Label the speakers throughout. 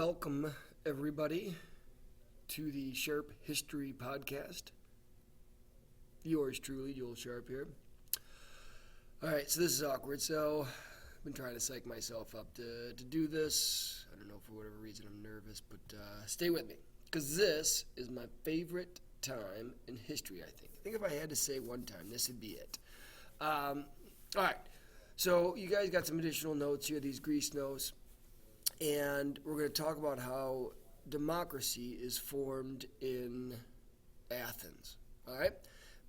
Speaker 1: Welcome, everybody, to the Sharpe History Podcast. Yours truly, Joel Sharpe here. All right, so this is awkward. So I've been trying to psych myself up to do this. I don't know, for whatever reason I'm nervous, but stay with me, because this is my favorite time in history, I think. I think if I had to say one time, this would be it. All right, so you guys got some additional notes here, these grease notes. And we're going to talk about how democracy is formed in Athens. All right?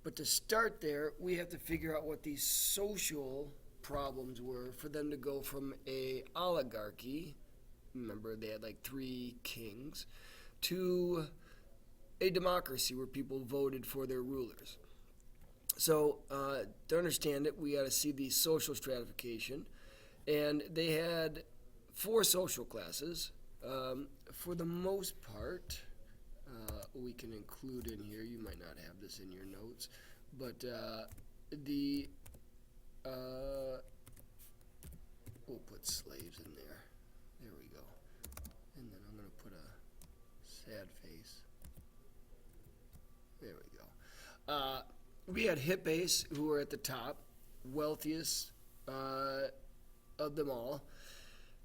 Speaker 1: But to start there, we have to figure out what these social problems were for them to go from a oligarchy, remember they had like 3 kings, to a democracy where people voted for their rulers. So to understand it, we got to see the social stratification. And they had 4 social classes. For the most part, we can include in here, you might not have this in your notes, but we'll put slaves in there. There we go. And then I'm going to put a sad face. There we go. We had Hippes, who were at the top, wealthiest of them all.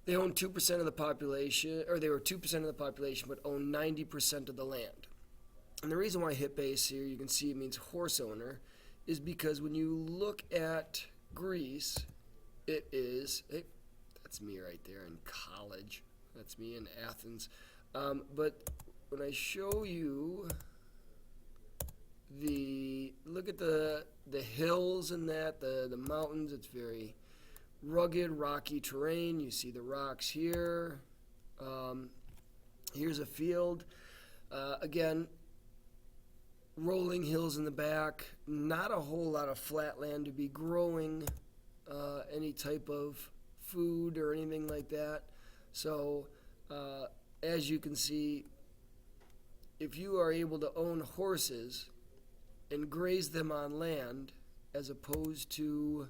Speaker 1: They owned 2% of the population, or they were 2% of the population, but owned 90% of the land. And the reason why Hippes here, you can see it means horse owner, is because when you look at Greece, it is, hey, that's me right there in college. That's me in Athens. But when I show you look at the hills and that, the mountains, it's very rugged, rocky terrain. You see the rocks here. Here's a field. Again, rolling hills in the back. Not a whole lot of flat land to be growing any type of food or anything like that. So, as you can see, if you are able to own horses and graze them on land as opposed to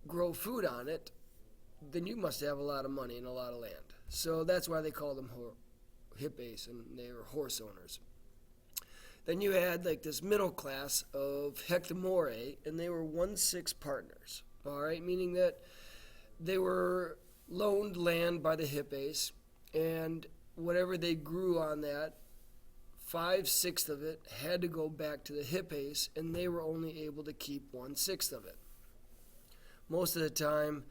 Speaker 1: grow food on it, then you must have a lot of money and a lot of land. So that's why they call them Hippes, and they were horse owners. Then you had like this middle class of hectomore, and they were 1/6 partners. All right, meaning that they were loaned land by the Hippes, and whatever they grew on that, 5/6 of it had to go back to the Hippes, and they were only able to keep 1/6 of it. Most of the time,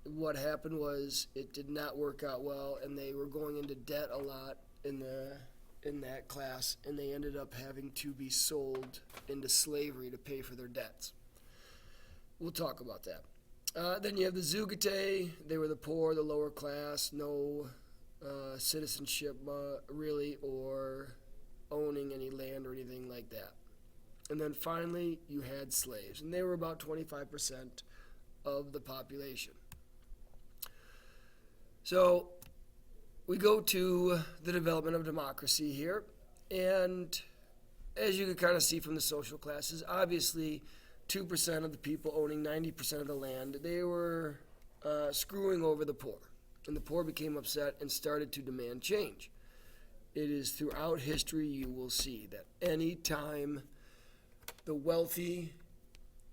Speaker 1: what happened was it did not work out well, and they were going into debt a lot in that class, and they ended up having to be sold into slavery to pay for their debts. We'll talk about that. Then you have the Zeugite. They were the poor, the lower class, no citizenship really, or owning any land or anything like that. And then finally, you had slaves, and they were about 25% of the population. So we go to the development of democracy here, and as you can kind of see from the social classes, obviously 2% of the people owning 90% of the land, they were screwing over the poor, and the poor became upset and started to demand change. It is throughout history you will see that any time the wealthy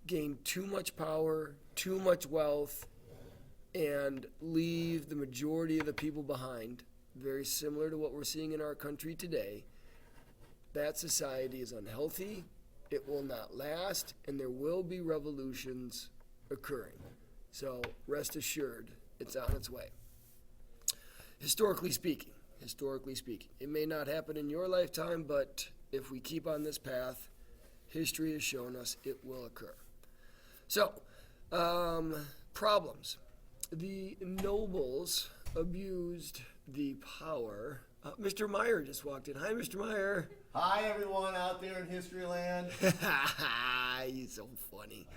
Speaker 1: gain too much power, too much wealth, and leave the majority of the people behind, very similar to what we're seeing in our country today, that society is unhealthy, it will not last, and there will be revolutions occurring. So rest assured, it's on its way. Historically speaking, it may not happen in your lifetime, but if we keep on this path, history has shown us it will occur. So, problems. The nobles abused the power. Mr. Meyer just walked in. Hi, Mr. Meyer.
Speaker 2: Hi, everyone out there in history land.
Speaker 1: He's so funny.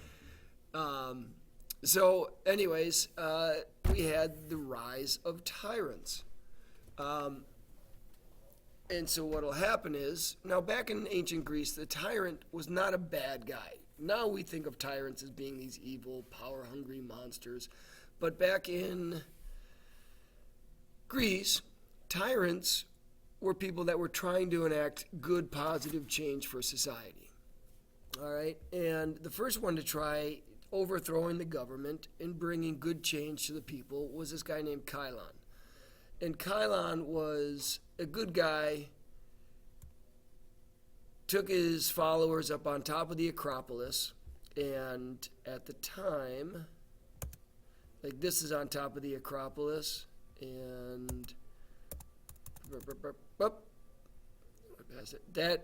Speaker 1: So, anyways, we had the rise of tyrants. And so what will happen is, now back in ancient Greece, the tyrant was not a bad guy. Now we think of tyrants as being these evil, power-hungry monsters. But back in Greece, tyrants were people that were trying to enact good, positive change for society. All right? And the first one to try overthrowing the government and bringing good change to the people was this guy named Chilon. And Chilon was a good guy, took his followers up on top of the Acropolis, and at the time, like this is on top of the Acropolis, and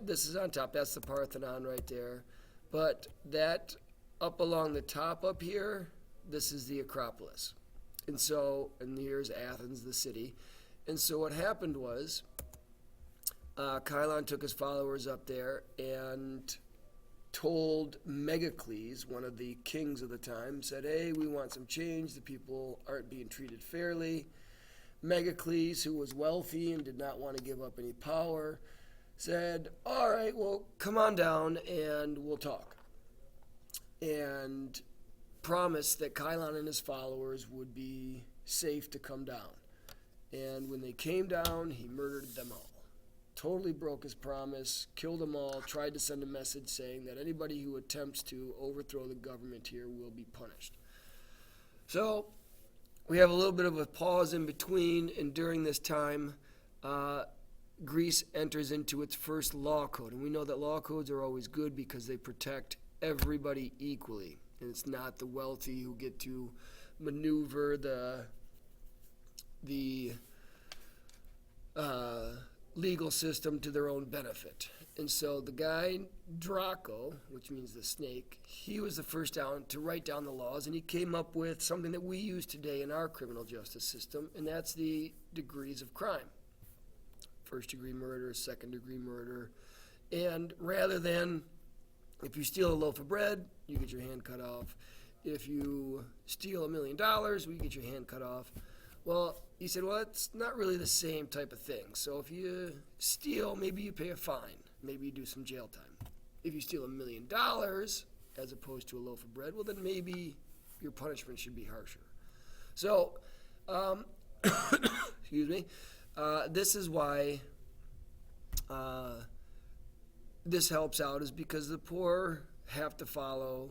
Speaker 1: this is on top, that's the Parthenon right there. But that up along the top up here, this is the Acropolis. And so, and here's Athens, the city. And so what happened was, Chilon took his followers up there and told Megacles, one of the kings of the time, said, hey, we want some change. The people aren't being treated fairly. Megacles, who was wealthy and did not want to give up any power, said, all right, well, come on down and we'll talk. And promised that Chilon and his followers would be safe to come down. And when they came down, he murdered them all. Totally broke his promise, killed them all, tried to send a message saying that anybody who attempts to overthrow the government here will be punished. So we have a little bit of a pause in between, and during this time, Greece enters into its first law code. And we know that law codes are always good because they protect everybody equally. And it's not the wealthy who get to maneuver the legal system to their own benefit. And so the guy, Draco, which means the snake, he was the first to write down the laws, and he came up with something that we use today in our criminal justice system, and that's the degrees of crime. First-degree murder, second-degree murder. And rather than, if you steal a loaf of bread, you get your hand cut off. If you steal $1 million, we get your hand cut off. Well, he said, well, it's not really the same type of thing. So if you steal, maybe you pay a fine. Maybe you do some jail time. If you steal $1 million as opposed to a loaf of bread, well, then maybe your punishment should be harsher. So, excuse me, this is why this helps out, is because the poor have to follow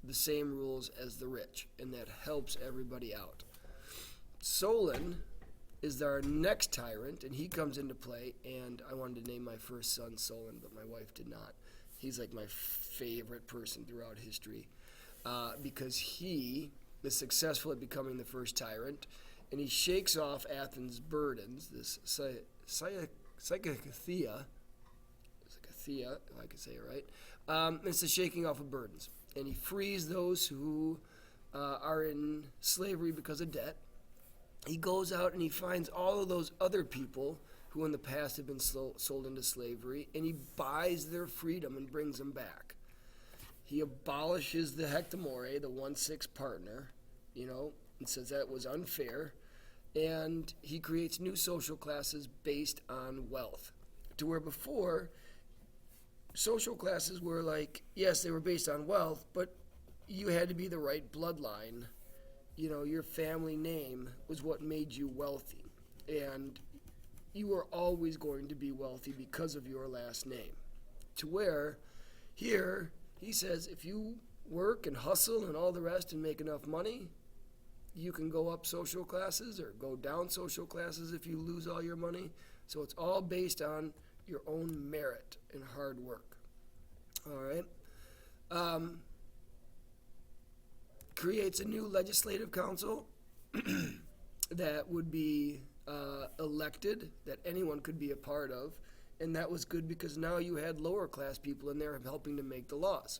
Speaker 1: the same rules as the rich, and that helps everybody out. Solon is our next tyrant, and he comes into play, and I wanted to name my first son Solon, but my wife did not. He's like my favorite person throughout history because he is successful at becoming the first tyrant, and he shakes off Athens' burdens, this psychothea, if I could say it right. It's the shaking off of burdens, and he frees those who are in slavery because of debt. He goes out and he finds all of those other people who in the past have been sold into slavery, and he buys their freedom and brings them back. He abolishes the hectomore, the 1/6 partner, and says that was unfair, and he creates new social classes based on wealth. To where before, social classes were like, yes, they were based on wealth, but you had to be the right bloodline. Your family name was what made you wealthy, and you were always going to be wealthy because of your last name. To where here he says if you work and hustle and all the rest and make enough money, you can go up social classes or go down social classes if you lose all your money. So it's all based on your own merit and hard work. All right. Creates a new legislative council that would be elected, that anyone could be a part of, and that was good because now you had lower class people in there helping to make the laws.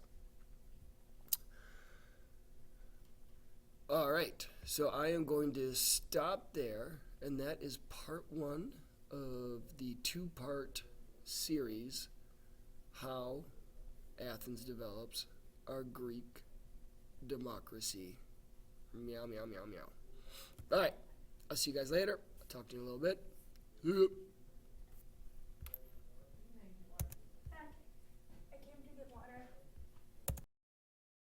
Speaker 1: All right, so I am going to stop there, and that is part 1 of the 2-part series, How Athens Develops Our Greek Democracy. Meow, meow, meow, meow. All right, I'll see you guys later. I'll talk to you in a little bit.